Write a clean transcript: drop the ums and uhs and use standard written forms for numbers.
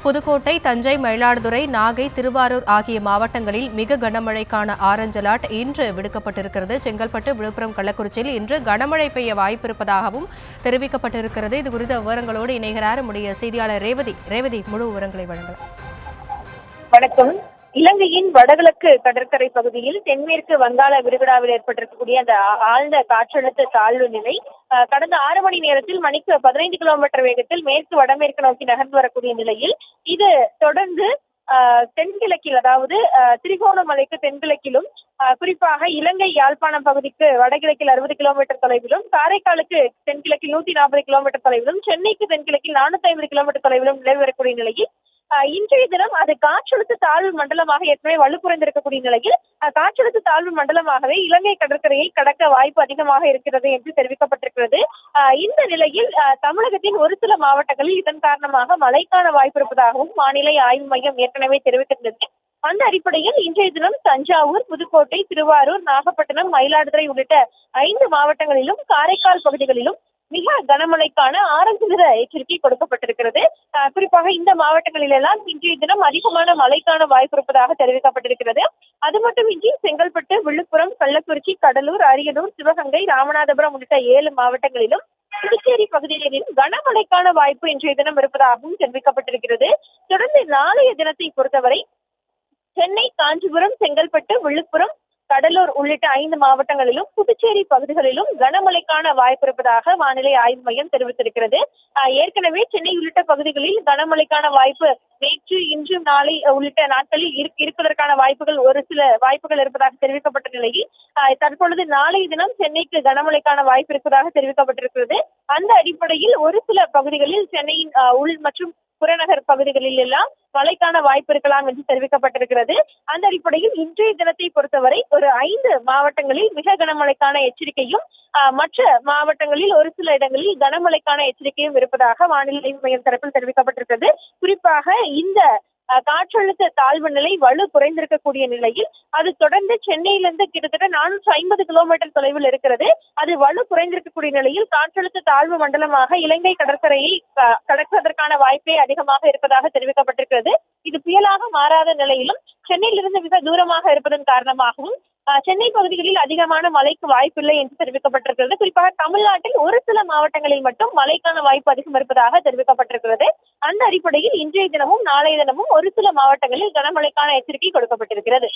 புதுக்கோட்டை, தஞ்சை, மயிலாடுதுறை, நாகை, திருவாரூர் ஆகிய மாவட்டங்களில் மிக கனமழைக்கான ஆரஞ்ச் அலர்ட் இன்று விடுக்கப்பட்டிருக்கிறது. செங்கல்பட்டு, விழுப்புரம், கள்ளக்குறிச்சியில் இன்று கனமழை பெய்ய வாய்ப்பிருப்பதாகவும் தெரிவிக்கப்பட்டிருக்கிறது. இதுகுறித்த விவரங்களோடு இணைகிறார் நம்முடைய செய்தியாளர் ரேவதி. ரேவதி, முழு விவரங்களை வழங்கலாம். வணக்கம். இலங்கையின் வடகிழக்கு கடற்கரை பகுதியில் தென்மேற்கு வங்காள விரிகுடாவில் ஏற்பட்டிருக்கக்கூடிய அந்த ஆழ்ந்த காற்றழுத்த தாழ்வு நிலை கடந்த 6 மணி நேரத்தில் மணிக்கு 15 கிலோமீட்டர் வேகத்தில் மேற்கு வடமேற்கு நோக்கி நகர்ந்து வரக்கூடிய நிலையில் இது தொடர்ந்து தென்கிழக்கில், அதாவது திரிகோணமலைக்கு தென்கிழக்கிலும், குறிப்பாக இலங்கை யாழ்ப்பாணம் பகுதிக்கு வடகிழக்கில் 60 கிலோமீட்டர் தொலைவிலும், காரைக்காலுக்கு தென்கிழக்கில் 140 கிலோமீட்டர் தொலைவிலும், சென்னைக்கு தென்கிழக்கில் 450 கிலோமீட்டர் தொலைவிலும் நிலவி வரக்கூடிய நிலையில் இன்றைய தினம் அது காற்றழுத்த தாழ்வு மண்டலமாக ஏற்கனவே வலுக்குறைந்திருக்கக்கூடிய நிலையில் காற்றழுத்த தாழ்வு மண்டலமாகவே இலங்கை கடற்கரையை கடக்க வாய்ப்பு அதிகமாக இருக்கிறது என்று தெரிவிக்கப்பட்டிருக்கிறது. இந்த நிலையில் தமிழகத்தின் ஒரு சில மாவட்டங்களில் இதன் காரணமாக மழைக்கான வாய்ப்பு இருப்பதாகவும் வானிலை ஆய்வு மையம் ஏற்கனவே தெரிவித்திருந்தது. அந்த அடிப்படையில் இன்றைய தினம் தஞ்சாவூர், புதுக்கோட்டை, திருவாரூர், நாகப்பட்டினம், மயிலாடுதுறை உள்ளிட்ட 5 மாவட்டங்களிலும், காரைக்கால் பகுதிகளிலும் மிக கனமழைக்கான ஆரஞ்சு நிற எச்சரிக்கை கொடுக்கப்பட்டிருக்கிறது. குறிப்பாக இந்த மாவட்டங்களில் எல்லாம் இன்றைய தினம் அதிகமான மழைக்கான வாய்ப்பு இருப்பதாக தெரிவிக்கப்பட்டிருக்கிறது. அது மட்டுமின்றி செங்கல்பட்டு, விழுப்புரம், கள்ளக்குறிச்சி, கடலூர், அரியலூர், சிவகங்கை, ராமநாதபுரம் உள்ளிட்ட 7 மாவட்டங்களிலும், புதுச்சேரி பகுதிகளிலும் கனமழைக்கான வாய்ப்பு இன்றைய தினம் இருப்பதாகவும் தெரிவிக்கப்பட்டிருக்கிறது. தொடர்ந்து நாளைய தினத்தை பொறுத்தவரை சென்னை, காஞ்சிபுரம், செங்கல்பட்டு, விழுப்புரம், கடலூர் உள்ளிட்ட 5 மாவட்டங்களிலும், புதுச்சேரி பகுதிகளிலும் கனமழைக்கான வாய்ப்பு இருப்பதாக வானிலை ஆய்வு மையம் தெரிவித்திருக்கிறது. ஏற்கனவே சென்னை உள்ளிட்ட பகுதிகளில் கனமழைக்கான வாய்ப்பு நேற்று, இன்று, நாளை உள்ளிட்ட நாட்களில் இருப்பதற்கான வாய்ப்புகள், ஒரு சில வாய்ப்புகள் இருப்பதாக தெரிவிக்கப்பட்ட நிலையில் தற்பொழுது நாளைய தினம் சென்னைக்கு கனமழைக்கான வாய்ப்பு இருப்பதாக தெரிவிக்கப்பட்டிருக்கிறது. அந்த அடிப்படையில் ஒரு சில பகுதிகளில் சென்னையின் உள் மற்றும் புறநகர் பகுதிகளில் எல்லாம் மழைக்கான வாய்ப்பு இருக்கலாம் என்று தெரிவிக்கப்பட்டிருக்கிறது. அந்த அடிப்படையில் இன்றைய தினத்தை பொறுத்தவரை ஒரு 5 மாவட்டங்களில் மிக கனமழைக்கான எச்சரிக்கையும், மற்ற மாவட்டங்களில் ஒரு சில இடங்களில் கனமழைக்கான எச்சரிக்கையும் இருப்பதாக வானிலை மையம் தரப்பில் தெரிவிக்கப்பட்டிருக்கிறது. குறிப்பாக இந்த காற்றழுத்த தாழ்வு நிலை வலு குறைந்திருக்கக்கூடிய நிலையில் அது தொடர்ந்து சென்னையிலிருந்து கிட்டத்தட்ட 450 கிலோமீட்டர் தொலைவில் இருக்கிறது. அது வலு குறைந்திருக்கக்கூடிய நிலையில் காற்றழுத்த தாழ்வு மண்டலமாக இலங்கை கடற்கரையை கடப்பதற்கான வாய்ப்பே அதிகமாக இருப்பதாக தெரிவிக்கப்பட்டிருக்கிறது. இது புயலாக மாறாத நிலையிலும் சென்னையிலிருந்து மிக தூரமாக இருப்பதன் காரணமாகவும் சென்னை பகுதிகளில் அதிகமான மழைக்கு வாய்ப்பில்லை என்று தெரிவிக்கப்பட்டிருக்கிறது. குறிப்பாக தமிழ்நாட்டில் ஒரு சில மாவட்டங்களில் மட்டும் மழைக்கான வாய்ப்பு அதிகம் இருப்பதாக தெரிவிக்கப்பட்டிருக்கிறது. அந்த அடிப்படையில் இன்றைய தினமும் நாளைய தினமும் ஒரு சில மாவட்டங்களில் கனமழைக்கான எச்சரிக்கை கொடுக்கப்பட்டிருக்கிறது.